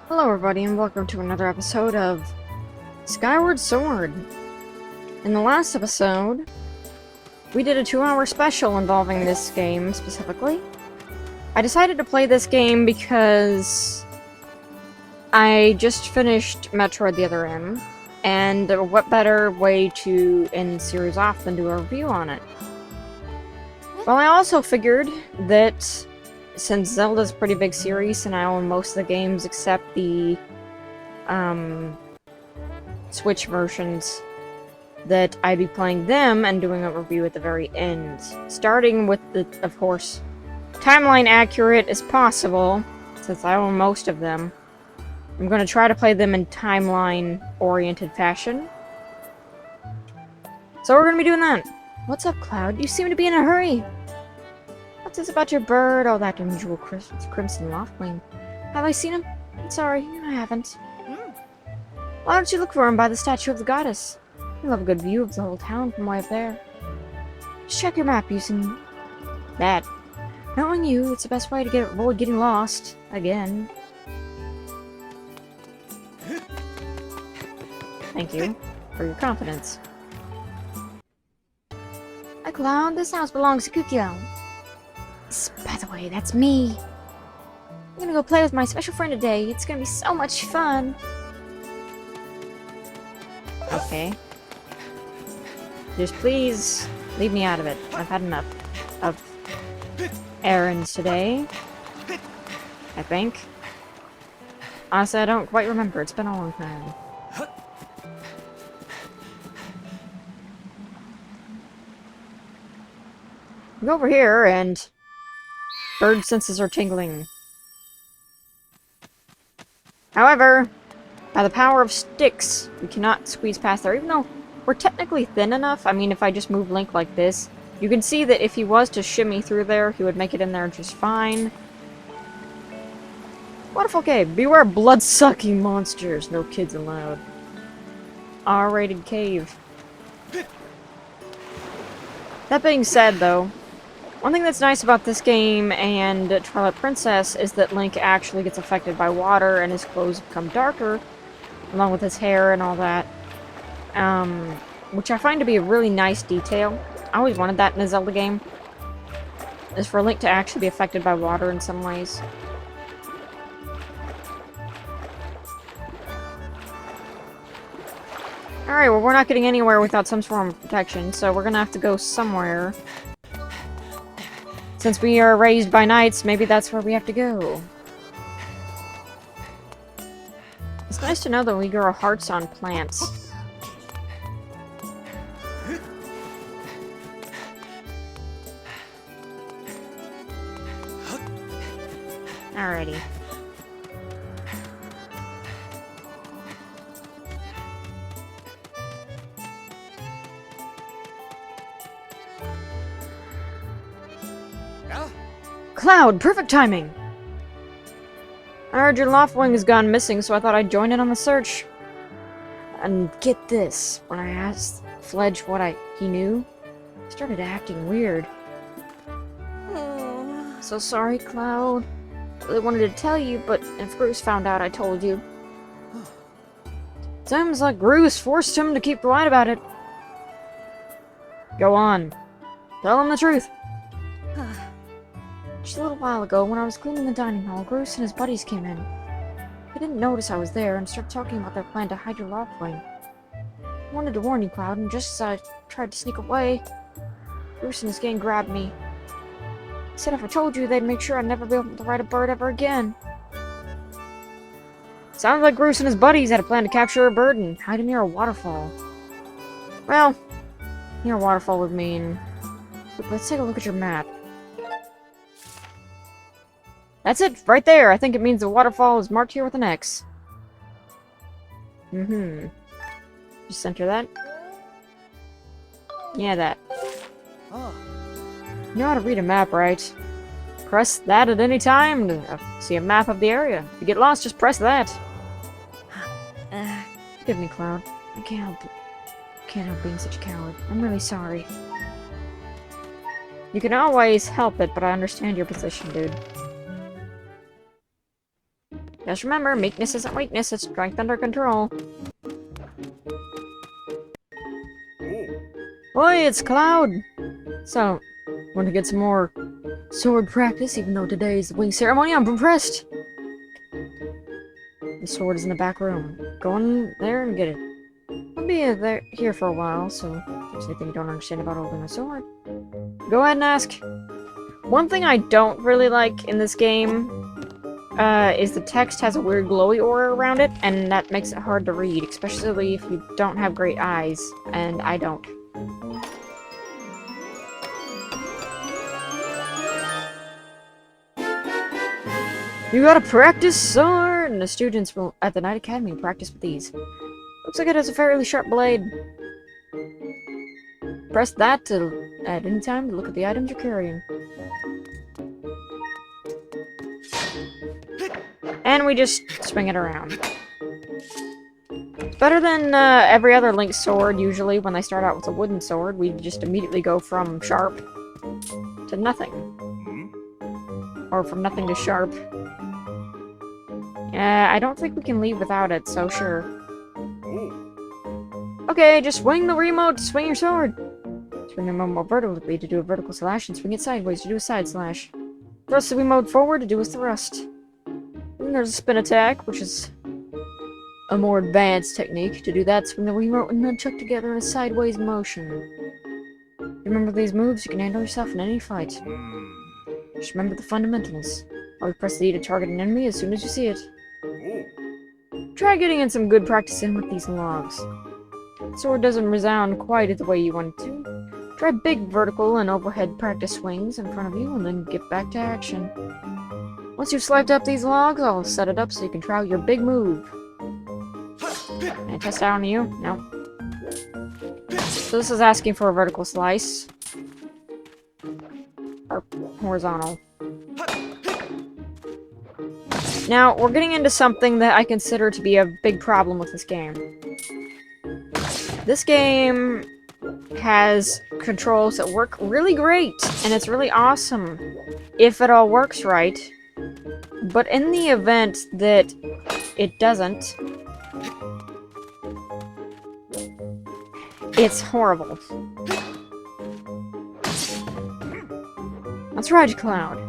Hello everybody and welcome to another episode of Skyward Sword. In the last episode, we did a 2-hour special involving this game specifically. I decided to play this game because I just finished Metroid the Other M, and what better way to end the series off than do a review on it. Well, I also figured that since Zelda's a pretty big series and I own most of the games except the Switch versions, that I'd be playing them and doing a review at the very end. Starting with the, of course, timeline accurate as possible, since I own most of them. I'm going to try to play them in timeline-oriented fashion. So we're going to be doing that. What's up, Cloud? You seem to be in a hurry. What's this about your bird? Oh, that unusual crimson loftwing. Have I seen him? Sorry, I haven't. Why don't you look for him by the statue of the goddess? You'll have a good view of the whole town from way up there. Just check your map using that. Knowing you, it's the best way to avoid getting lost. Again. Thank you for your confidence. Hi, Cloud. This house belongs to Kukyo. By the way, that's me. I'm gonna go play with my special friend today. It's gonna be so much fun. Okay. Just please leave me out of it. I've had enough of errands today, I think. Honestly, I don't quite remember. It's been a long time. Go over here and... bird senses are tingling. However, by the power of sticks, we cannot squeeze past there, even though we're technically thin enough. I mean, if I just move Link like this, you can see that if he was to shimmy through there, he would make it in there just fine. Wonderful cave. Beware blood-sucking monsters. No kids allowed. R-rated cave. That being said, though, one thing that's nice about this game and Twilight Princess is that Link actually gets affected by water and his clothes become darker, along with his hair and all that. Which I find to be a really nice detail. I always wanted that in a Zelda game, is for Link to actually be affected by water in some ways. Alright, well, we're not getting anywhere without some form of protection, so we're gonna have to go somewhere. Since we are raised by knights, maybe that's where we have to go. It's nice to know that we grow hearts on plants. Alrighty. Cloud, perfect timing! I heard your Loftwing has gone missing, so I thought I'd join in on the search. And get this, when I asked Fledge what he knew, he started acting weird. So sorry, Cloud. Really wanted to tell you, but if Bruce found out I told you. Seems like Bruce forced him to keep quiet about it. Go on. Tell him the truth. Just a little while ago, when I was cleaning the dining hall, Bruce and his buddies came in. They didn't notice I was there and started talking about their plan to hide your Loftwing. I wanted to warn you, Cloud, and just as I tried to sneak away, Bruce and his gang grabbed me. He said if I told you, they'd make sure I'd never be able to ride a bird ever again. Sounds like Bruce and his buddies had a plan to capture a bird and hide him near a waterfall. Well, near a waterfall would mean... Let's take a look at your map. That's it, right there. I think it means the waterfall is marked here with an X. Just center that. Yeah, that. You know how to read a map, right? Press that at any time to see a map of the area. If you get lost, just press that. Forgive me, Cloud. I can't help being such a coward. I'm really sorry. You can always help it, but I understand your position, dude. Just remember, meekness isn't weakness, it's strength under control. Oi, it's Cloud! So, want to get some more sword practice, even though today is the wing ceremony? I'm impressed! The sword is in the back room. Go in there and get it. I'll be here for a while, so if there's anything you don't understand about holding a sword, go ahead and ask. One thing I don't really like in this game is the text has a weird glowy aura around it, and that makes it hard to read, especially if you don't have great eyes, and I don't. You gotta practice sword! And the students will, at the Night Academy, practice with these. Looks like it has a fairly sharp blade. Press that at any time to look at the items you're carrying. And we just swing it around. It's better than every other Link sword, usually, when they start out with a wooden sword. We just immediately go from sharp to nothing. Or from nothing to sharp. I don't think we can leave without it, so sure. Okay, just swing the remote to swing your sword. Swing the remote more vertically to do a vertical slash, and swing it sideways to do a side slash. Thrust the remote forward to do a thrust. And there's a spin attack, which is a more advanced technique. To do that, swing the remote and nunchuck together in a sideways motion. Remember these moves, you can handle yourself in any fight. Just remember the fundamentals. Always press the E to target an enemy as soon as you see it. Try getting in some good practice in with these logs. The sword doesn't resound quite the way you want it to. Try big vertical and overhead practice swings in front of you and then get back to action. Once you've sliced up these logs, I'll set it up so you can try out your big move. Can I test out on you? No. So this is asking for a vertical slice. Or horizontal. Now, we're getting into something that I consider to be a big problem with this game. This game has controls that work really great, and it's really awesome if it all works right. But in the event that it doesn't, it's horrible. That's right, Cloud.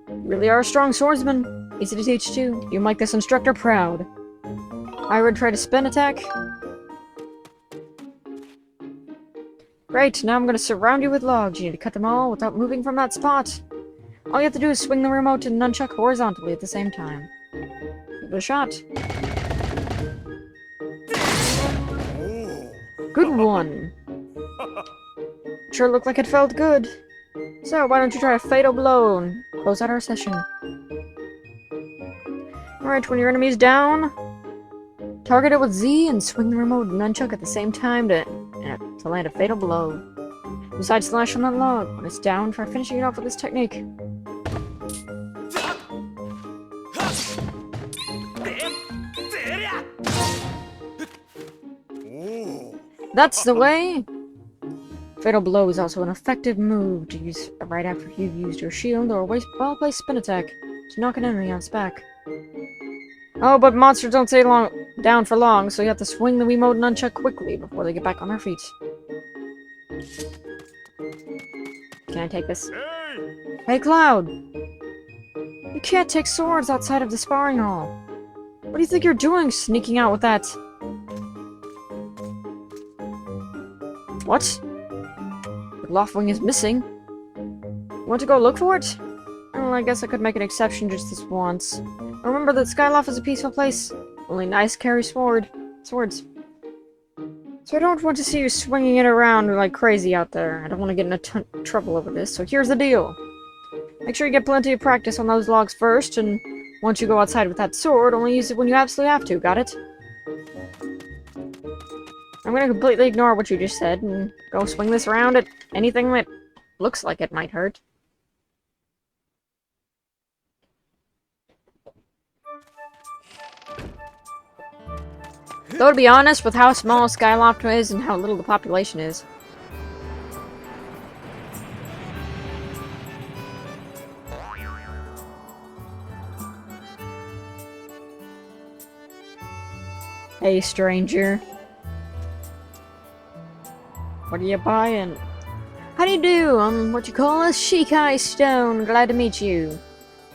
You really are a strong swordsman. Easy to teach too. You make this instructor proud. I would try to spin attack. Great, now I'm gonna surround you with logs. You need to cut them all without moving from that spot. All you have to do is swing the remote and nunchuck horizontally at the same time. Give it a shot. Good one. Sure looked like it felt good. So, why don't you try a fatal blow and close out our session? Alright, when your enemy's down, target it with Z and swing the remote and nunchuck at the same time to land a fatal blow. Do side slash on that log. When it's down, try finishing it off with this technique. That's the way! Fatal Blow is also an effective move to use right after you've used your shield or a well-placed spin attack to knock an enemy on its back. Oh, but monsters don't stay down for long, so you have to swing the Wiimote and nunchuck quickly before they get back on their feet. Can I take this? Hey, Cloud! You can't take swords outside of the sparring hall. What do you think you're doing, sneaking out with that? What? The Loftwing is missing. You want to go look for it? Well, I guess I could make an exception just this once. Remember that Skyloft is a peaceful place. Only nice carry swords. So I don't want to see you swinging it around like crazy out there. I don't want to get into trouble over this, so here's the deal. Make sure you get plenty of practice on those logs first, and once you go outside with that sword, only use it when you absolutely have to, got it? I'm gonna completely ignore what you just said, and go swing this around at anything that looks like it might hurt. Though, to be honest, with how small Skyloft is and how little the population is, Hey, stranger. What are you buying? How do you do? I'm what you call a Shikai stone. Glad to meet you.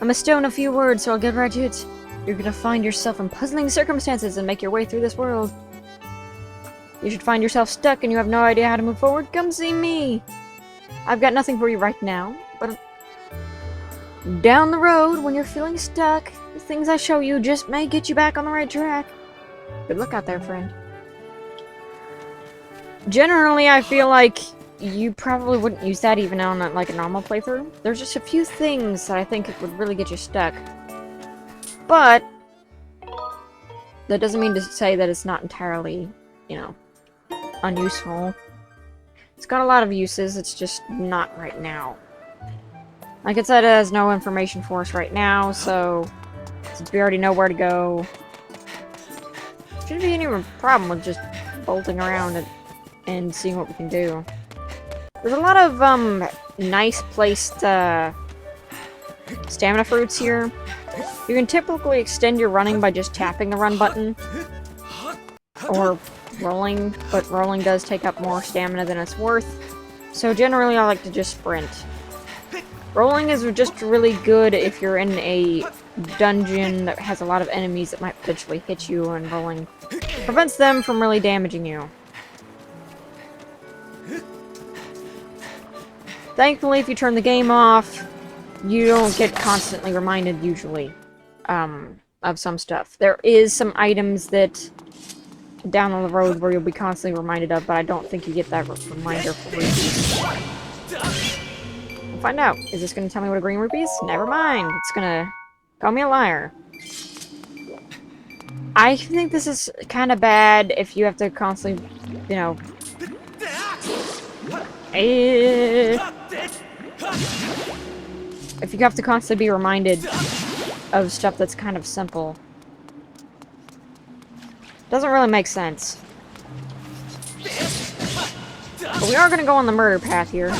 I'm a stone of few words, so I'll get right to it. You're gonna find yourself in puzzling circumstances and make your way through this world. You should find yourself stuck and you have no idea how to move forward? Come see me! I've got nothing for you right now, but down the road, when you're feeling stuck, the things I show you just may get you back on the right track. Good luck out there, friend. Generally, I feel like you probably wouldn't use that even on like a normal playthrough. There's just a few things that I think it would really get you stuck. But that doesn't mean to say that it's not entirely, you know, unuseful. It's got a lot of uses, it's just not right now. Like it said, it has no information for us right now, so since we already know where to go, shouldn't be any problem with just bolting around and seeing what we can do. There's a lot of nice placed stamina fruits here. You can typically extend your running by just tapping the run button or rolling, but rolling does take up more stamina than it's worth. So generally I like to just sprint. Rolling is just really good if you're in a dungeon that has a lot of enemies that might potentially hit you, and rolling prevents them from really damaging you. Thankfully, if you turn the game off, you don't get constantly reminded, usually, of some stuff. There is some items that down on the road where you'll be constantly reminded of, but I don't think you get that reminder for rupees. We'll find out. Is this going to tell me what a green rupee is? Never mind. It's going to call me a liar. I think this is kind of bad if you have to constantly, you know... If you have to constantly be reminded of stuff that's kind of simple. Doesn't really make sense. But we are going to go on the murder path here.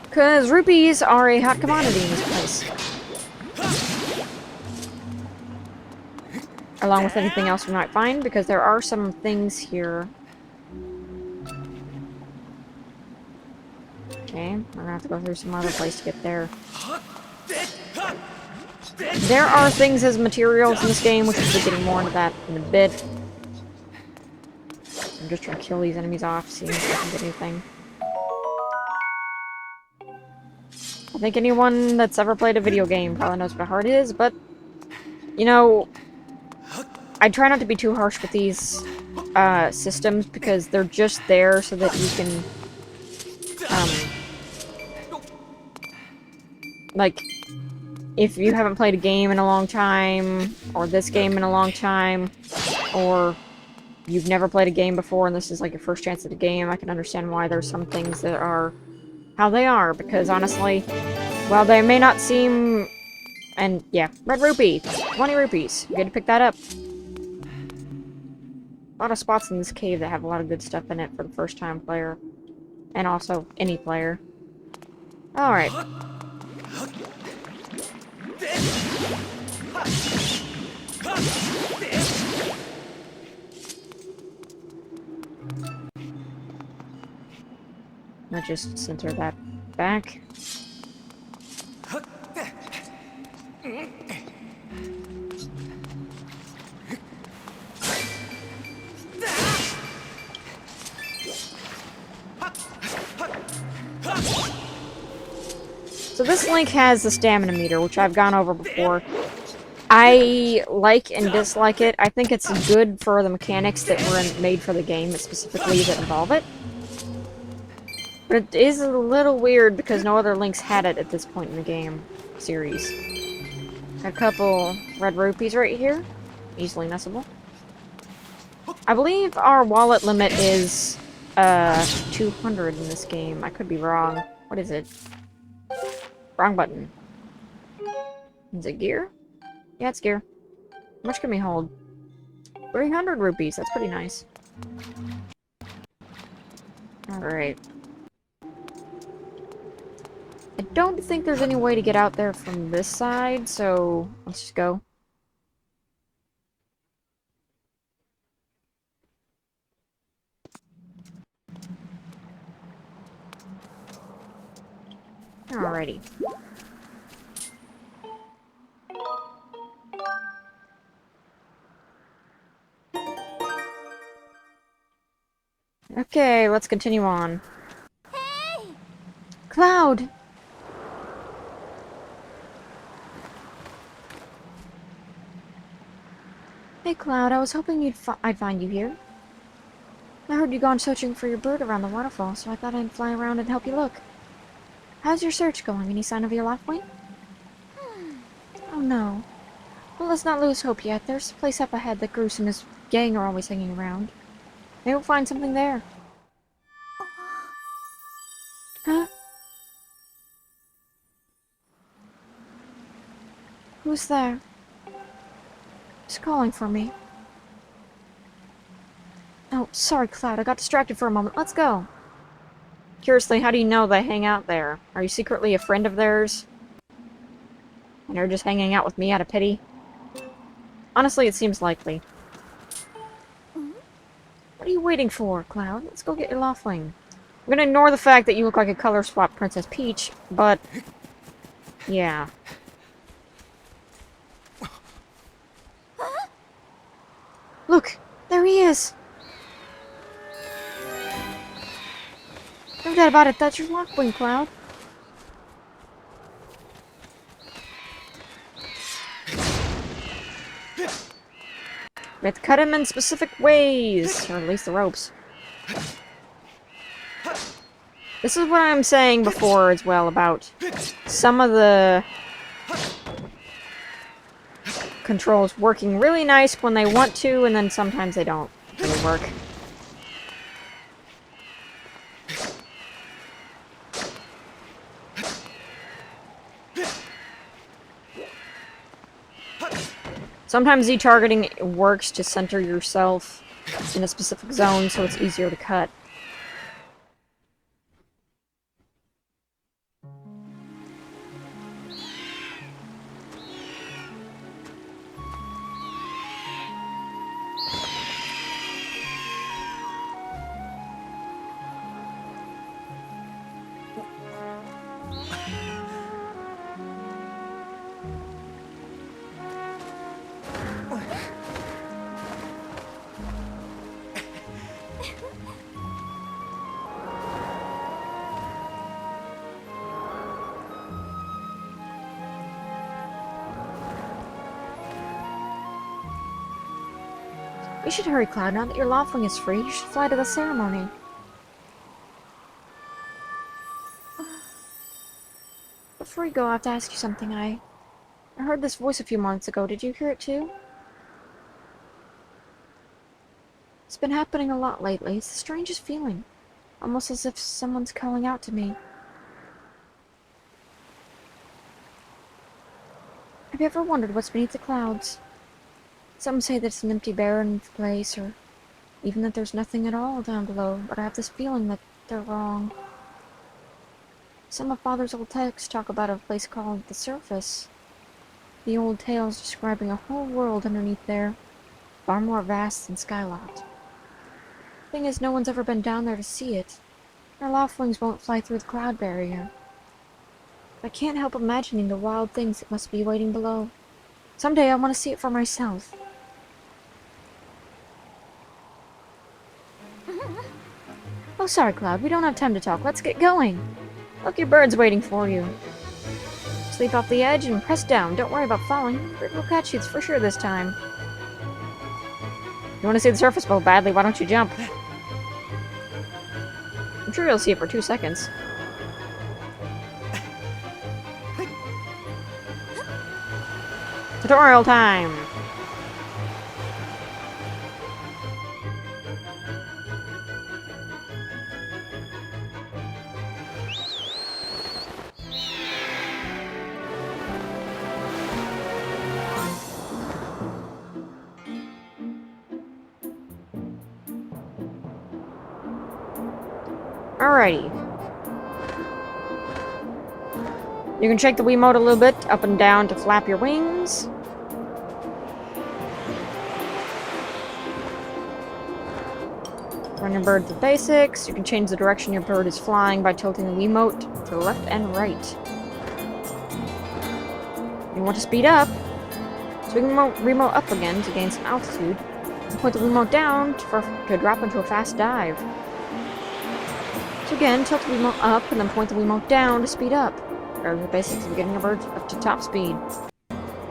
Because rupees are a hot commodity in this place. Along with anything else we might find, because there are some things here. Okay, we're gonna have to go through some other place to get there. There are things as materials in this game, which we'll be getting more into that in a bit. I'm just trying to kill these enemies off, see if I can get anything. I think anyone that's ever played a video game probably knows what a heart is, but, you know, I try not to be too harsh with these systems, because they're just there so that you can, like, if you haven't played a game in a long time, or this game in a long time, or you've never played a game before and this is like your first chance at a game, I can understand why there's some things that are how they are, because honestly, while they may not seem... And yeah, red rupee, 20 rupees, you get to pick that up. A lot of spots in this cave that have a lot of good stuff in it for the first time player, and also any player. Alright. Let's just center that back. So this link has the stamina meter, which I've gone over before. I like and dislike it. I think it's good for the mechanics that were made for the game, specifically that involve it. But it is a little weird because no other links had it at this point in the game series. A couple red rupees right here. Easily messable. I believe our wallet limit is 200 in this game. I could be wrong. What is it? Wrong button. Is it gear? Yeah, it's gear. How much can we hold? 300 rupees. That's pretty nice. Alright. I don't think there's any way to get out there from this side, so let's just go. Alrighty. Okay, let's continue on. Hey! Cloud! Hey, Cloud, I was hoping I'd find you here. I heard you'd gone searching for your bird around the waterfall, so I thought I'd fly around and help you look. How's your search going? Any sign of your Loftwing? Oh no. Well, let's not lose hope yet. There's a place up ahead that Groose and his gang are always hanging around. Maybe we'll find something there. Huh? Who's there? Who's calling for me? Oh, sorry, Cloud. I got distracted for a moment. Let's go. Curiously, how do you know they hang out there? Are you secretly a friend of theirs? And they're just hanging out with me out of pity? Honestly, it seems likely. What are you waiting for, Cloud? Let's go get your Loftwing. I'm gonna ignore the fact that you look like a color swap Princess Peach, but... yeah. Look! There he is! No doubt about it, that's your Loftwing, Cloud. We have to cut him in specific ways, or at least the ropes. This is what I'm saying before as well about some of the controls working really nice when they want to, and then sometimes they don't really work. Sometimes Z-targeting works to center yourself in a specific zone so it's easier to cut. You should hurry, Cloud. Now that your Loftwing is free, you should fly to the ceremony. Before you go, I have to ask you something. I heard this voice a few months ago. Did you hear it too? It's been happening a lot lately. It's the strangest feeling. Almost as if someone's calling out to me. Have you ever wondered what's beneath the clouds? Some say that it's an empty, barren place, or even that there's nothing at all down below, but I have this feeling that they're wrong. Some of Father's old texts talk about a place called the Surface. The old tales describing a whole world underneath there, far more vast than Skyward. Thing is, no one's ever been down there to see it. Our Loftwings won't fly through the cloud barrier. But I can't help imagining the wild things that must be waiting below. Someday I want to see it for myself. Oh, sorry, Cloud. We don't have time to talk. Let's get going. Look, your bird's waiting for you. Sleep off the edge and press down. Don't worry about falling. Bird will catch you for sure this time. You want to see the surface bow badly? Why don't you jump? I'm sure you'll see it for 2 seconds. Tutorial time! Alrighty. You can shake the Wiimote a little bit, up and down to flap your wings. Run your bird to basics. You can change the direction your bird is flying by tilting the Wiimote to the left and right. You want to speed up, swing the remote up again to gain some altitude, and point the remote down to drop into a fast dive. So again, tilt the remote up and then point the remote down to speed up. Or the basics of getting a bird up to top speed.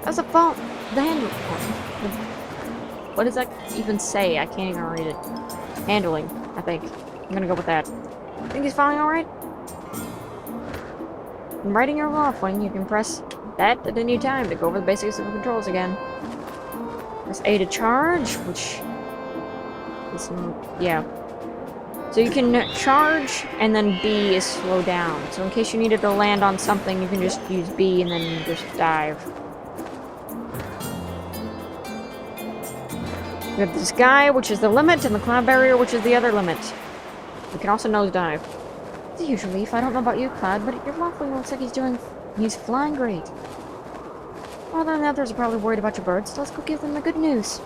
That's a fault. The handle. What does that even say? I can't even read it. Handling, I think. I'm gonna go with that. Think he's flying alright? In writing your law footing, you can press that at any time to go over the basics of the controls again. Press A to charge, which is, yeah. So you can charge, and then B is slow down. So in case you needed to land on something, you can just use B and then just dive. We have the sky, which is the limit, and the cloud barrier, which is the other limit. We can also nosedive. It's a huge relief. I don't know about you, Cloud, but your waffling looks like he's flying great. Well, then the others are probably worried about your birds, so let's go give them the good news.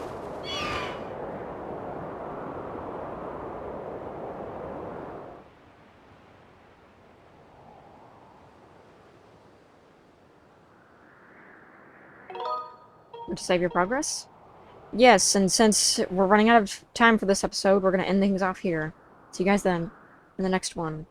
To save your progress? Yes, and since we're running out of time for this episode, we're going to end things off here. See you guys then, in the next one.